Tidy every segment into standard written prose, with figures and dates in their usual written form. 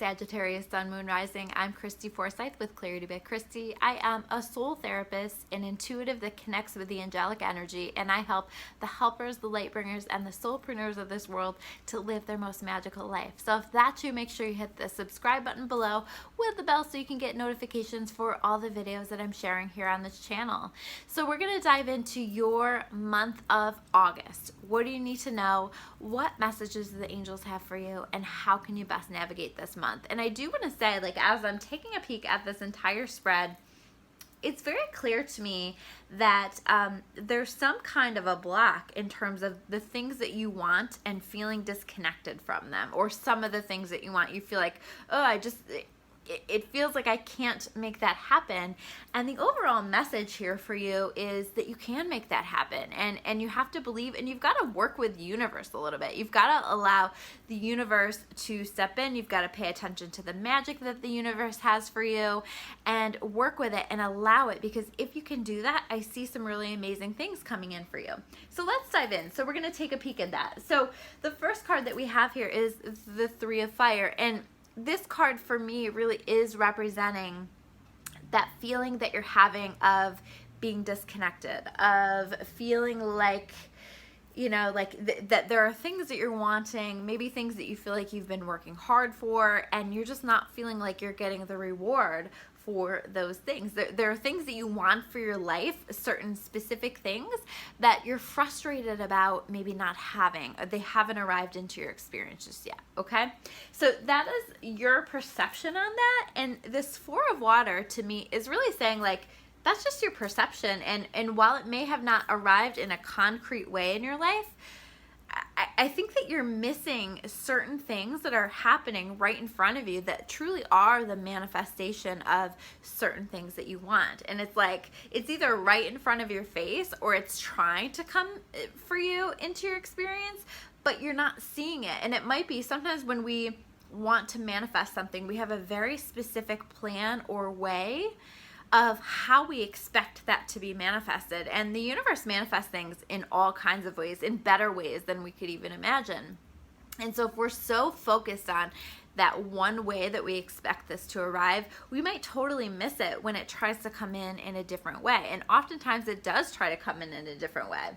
Sagittarius Sun, Moon, Rising. I'm Christy Forsyth with Clarity by Christy. I am a soul therapist and intuitive that connects with the angelic energy, and I help the helpers, the light bringers, and the soulpreneurs of this world to live their most magical life. So if that's you, make sure you hit the subscribe button below with the bell so you can get notifications for all the videos that I'm sharing here on this channel. So we're going to dive into your month of August. What do you need to know? What messages do the angels have for you, and how can you best navigate this month? And I do want to say, like, as I'm taking a peek at this entire spread, it's very clear to me that there's some kind of a block in terms of the things that you want and feeling disconnected from them, or some of the things that you want, you feel like, oh, it feels like I can't make that happen. And the overall message here for you is that you can make that happen, and you have to believe, and you've got to work with the universe a little bit. You've got to allow the universe to step in. You've got to pay attention to the magic that the universe has for you and work with it and allow it, because if you can do that, I see some really amazing things coming in for you. So let's dive in. So we're going to take a peek at that. So the first card that we have here is the Three of Fire, and this card for me really is representing that feeling that you're having of being disconnected, of feeling like, you know, like that there are things that you're wanting, maybe things that you feel like you've been working hard for, and you're just not feeling like you're getting the reward for those things. There are things that you want for your life, certain specific things that you're frustrated about maybe not having, or they haven't arrived into your experience just yet, okay? So that is your perception on that, and this Four of Water to me is really saying, like, that's just your perception, and while it may have not arrived in a concrete way in your life, I think that you're missing certain things that are happening right in front of you that truly are the manifestation of certain things that you want. And it's like, it's either right in front of your face, or it's trying to come for you into your experience, but you're not seeing it. And it might be sometimes when we want to manifest something, we have a very specific plan or way of how we expect that to be manifested. And the universe manifests things in all kinds of ways, in better ways than we could even imagine. And so if we're so focused on that one way that we expect this to arrive, we might totally miss it when it tries to come in a different way. And oftentimes it does try to come in a different way.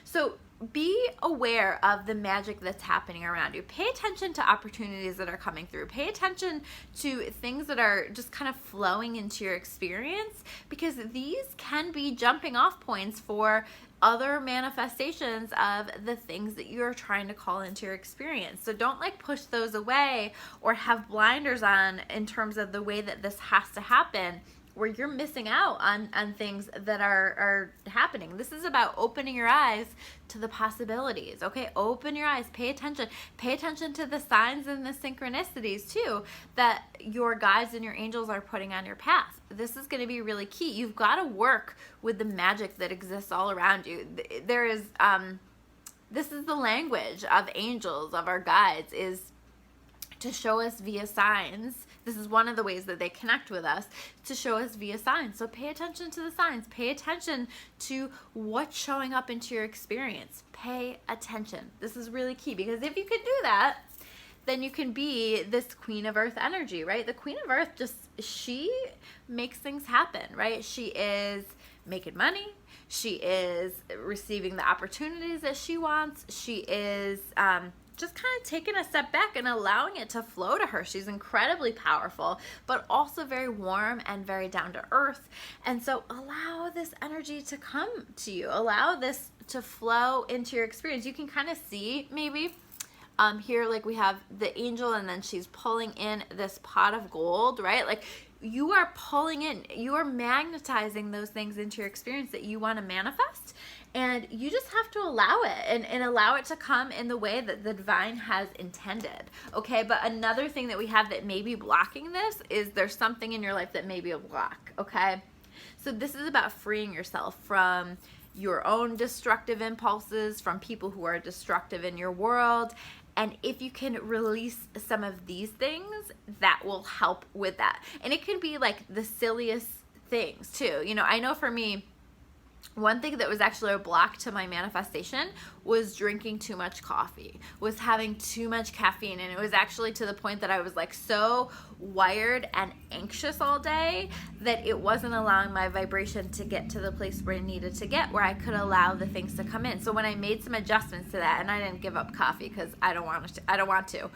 So be aware of the magic that's happening around you. Pay attention to opportunities that are coming through. Pay attention to things that are just kind of flowing into your experience, because these can be jumping off points for other manifestations of the things that you're trying to call into your experience. So don't like push those away or have blinders on in terms of the way that this has to happen, where you're missing out on things that are happening. This is about opening your eyes to the possibilities, okay? Open your eyes, pay attention. Pay attention to the signs and the synchronicities too that your guides and your angels are putting on your path. This is gonna be really key. You've gotta work with the magic that exists all around you. There is, this is the language of angels, of our guides, is to show us via signs. This is one of the ways that they connect with us, to show us via signs. So pay attention to the signs. Pay attention to what's showing up into your experience. Pay attention. This is really key, because if you can do that, then you can be this Queen of Earth energy, right? The Queen of Earth, she makes things happen, right? She is making money. She is receiving the opportunities that she wants. She is just kind of taking a step back and allowing it to flow to her. She's incredibly powerful, but also very warm and very down to earth. And so allow this energy to come to you. Allow this to flow into your experience. You can kind of see maybe here, like we have the angel, and then she's pulling in this pot of gold, right? Like, you are pulling in, you are magnetizing those things into your experience that you want to manifest, and you just have to allow it and allow it to come in the way that the divine has intended, okay? But another thing that we have that may be blocking this is there's something in your life that may be a block, okay? So this is about freeing yourself from your own destructive impulses, from people who are destructive in your world. And if you can release some of these things, that will help with that. And it can be like the silliest things too. You know, I know for me, one thing that was actually a block to my manifestation was drinking too much coffee, was having too much caffeine. And it was actually to the point that I was like so wired and anxious all day that it wasn't allowing my vibration to get to the place where it needed to get, where I could allow the things to come in. So when I made some adjustments to that, and I didn't give up coffee because I don't want to,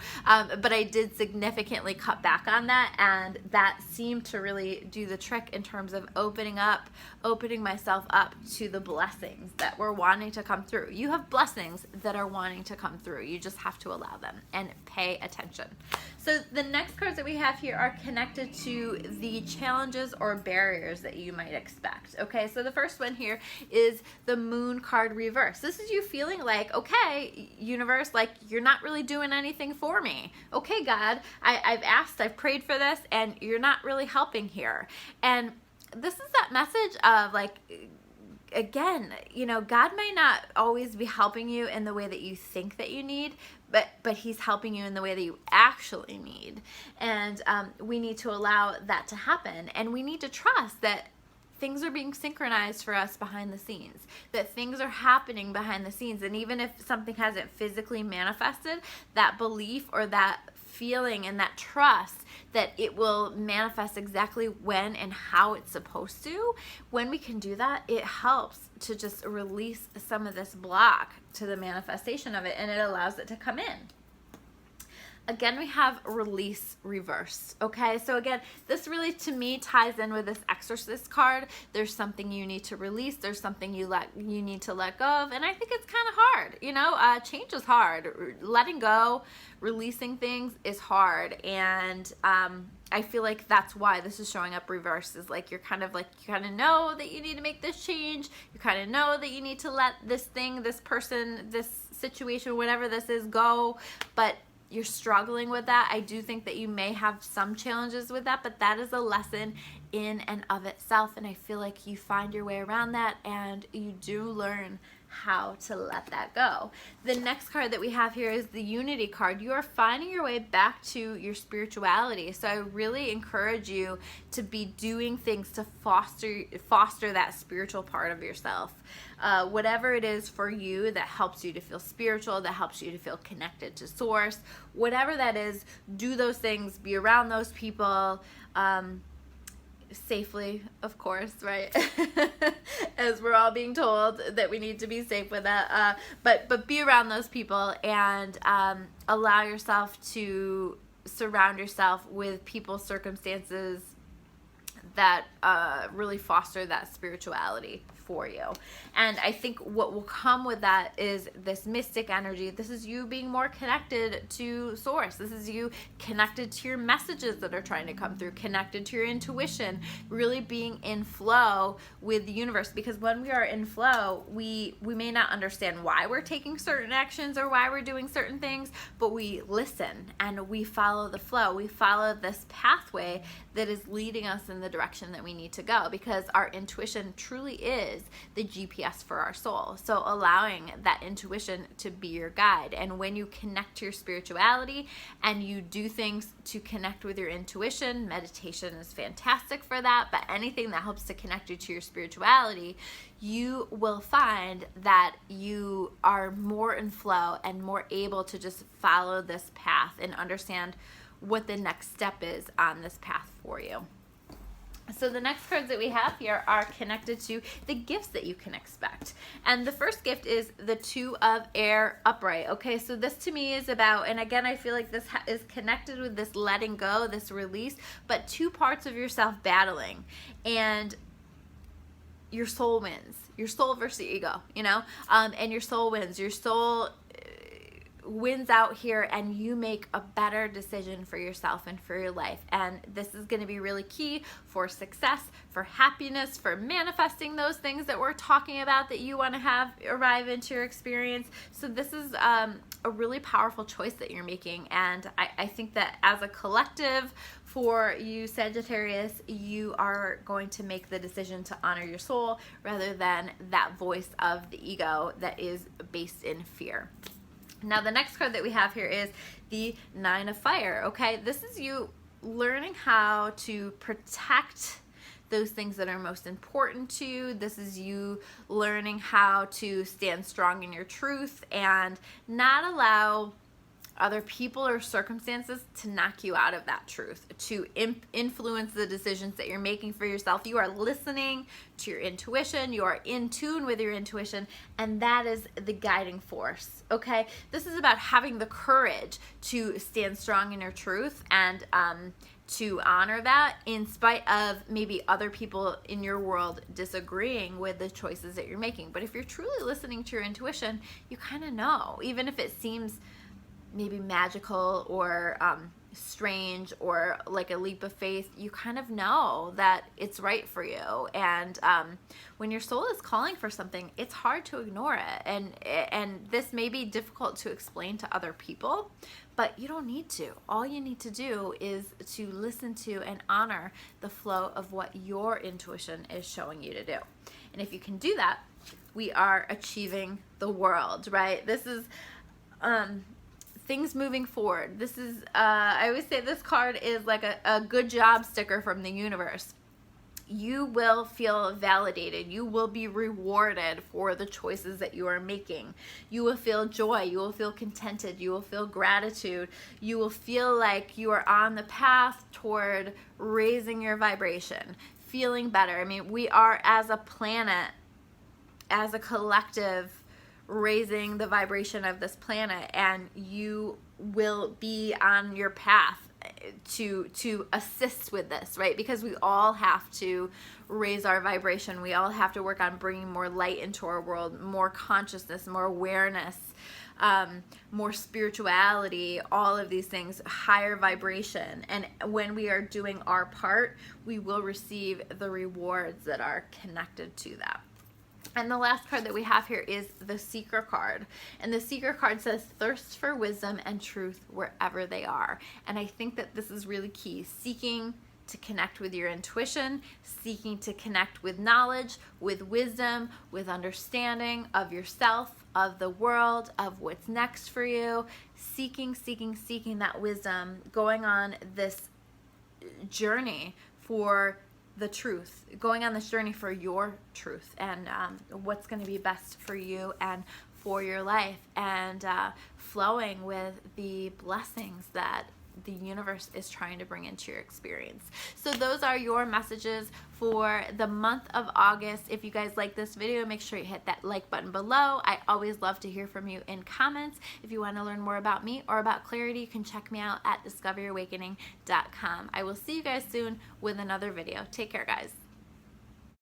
but I did significantly cut back on that, and that seemed to really do the trick in terms of opening myself up to the blessings that were wanting to come through. You have blessings that are wanting to come through. You just have to allow them and pay attention. So the next cards that we have here are connected to the challenges or barriers that you might expect. Okay, so the first one here is the Moon card reverse. This is you feeling like, okay, universe, like you're not really doing anything for me. Okay, God, I've asked, I've prayed for this, and you're not really helping here. And this is that message of like, again, you know, God may not always be helping you in the way that you think that you need, but he's helping you in the way that you actually need. And we need to allow that to happen. And we need to trust that things are being synchronized for us behind the scenes, that things are happening behind the scenes. And even if something hasn't physically manifested, that belief or that feeling and that trust that it will manifest exactly when and how it's supposed to, when we can do that, it helps to just release some of this block to the manifestation of it, and it allows it to come in. Again, we have release reverse. Okay, so again, this really to me ties in with this Exorcist card. There's something you need to release. There's something you need to let go of, and I think it's kind of hard. You know, change is hard. Letting go, releasing things is hard, and I feel like that's why this is showing up reverse. Is like you kind of know that you need to make this change. You kind of know that you need to let this thing, this person, this situation, whatever this is, go, but you're struggling with that. I do think that you may have some challenges with that, but that is a lesson in and of itself, and I feel like you find your way around that, and you do learn how to let that go. The next card that we have here is the Unity card. You are finding your way back to your spirituality. So I really encourage you to be doing things to foster that spiritual part of yourself. Whatever it is for you that helps you to feel spiritual, that helps you to feel connected to source, whatever that is, do those things, be around those people, safely, of course, right? As we're all being told that we need to be safe with that, but be around those people, and allow yourself to surround yourself with people, circumstances that really foster that spirituality for you. And I think what will come with that is this mystic energy. This is you being more connected to source. This is you connected to your messages that are trying to come through, connected to your intuition, really being in flow with the universe. Because when we are in flow, we may not understand why we're taking certain actions or why we're doing certain things, but we listen and we follow the flow. We follow this pathway that is leading us in the direction that we need to go, because our intuition truly is the GPS for our soul. So allowing that intuition to be your guide. And when you connect to your spirituality and you do things to connect with your intuition, meditation is fantastic for that, but anything that helps to connect you to your spirituality, you will find that you are more in flow and more able to just follow this path and understand what the next step is on this path for you. So the next cards that we have here are connected to the gifts that you can expect. And the first gift is the Two of Air upright. Okay, so this to me is about, and again, I feel like this is connected with this letting go, this release, but two parts of yourself battling. And your soul wins. Your soul versus your ego, you know? And your soul wins. Your soul wins out here, and you make a better decision for yourself and for your life. And this is going to be really key for success, for happiness, for manifesting those things that we're talking about that you want to have arrive into your experience. So this is a really powerful choice that you're making, and I think that as a collective, for you Sagittarius, you are going to make the decision to honor your soul rather than that voice of the ego that is based in fear. Now the next card that we have here is the Nine of Fire. Okay, this is you learning how to protect those things that are most important to you. This is you learning how to stand strong in your truth and not allow other people or circumstances to knock you out of that truth, to influence the decisions that you're making for yourself. You are listening to your intuition, you are in tune with your intuition, and that is the guiding force, okay? This is about having the courage to stand strong in your truth and to honor that in spite of maybe other people in your world disagreeing with the choices that you're making. But if you're truly listening to your intuition, you kind of know, even if it seems maybe magical or strange or like a leap of faith, you kind of know that it's right for you. And when your soul is calling for something, it's hard to ignore it. And this may be difficult to explain to other people, but you don't need to. All you need to do is to listen to and honor the flow of what your intuition is showing you to do. And if you can do that, we are achieving the world, right? This is things moving forward. This is, I always say this card is like a good job sticker from the universe. You will feel validated. You will be rewarded for the choices that you are making. You will feel joy. You will feel contented. You will feel gratitude. You will feel like you are on the path toward raising your vibration, feeling better. I mean, we are, as a planet, as a collective, raising the vibration of this planet, and you will be on your path to assist with this, right? Because we all have to raise our vibration. We all have to work on bringing more light into our world, more consciousness, more awareness, more spirituality, all of these things, higher vibration. And when we are doing our part, we will receive the rewards that are connected to that. And the last card that we have here is the Seeker card. And the Seeker card says, thirst for wisdom and truth wherever they are. And I think that this is really key. Seeking to connect with your intuition, seeking to connect with knowledge, with wisdom, with understanding of yourself, of the world, of what's next for you. Seeking that wisdom, going on this journey for the truth, going on this journey for your truth and what's going to be best for you and for your life, and flowing with the blessings that the universe is trying to bring into your experience. So those are your messages for the month of August. If you guys like this video, make sure you hit that like button below. I always love to hear from you in comments. If you want to learn more about me or about clarity, you can check me out at discoveryourawakening.com. I will see you guys soon with another video. Take care, guys.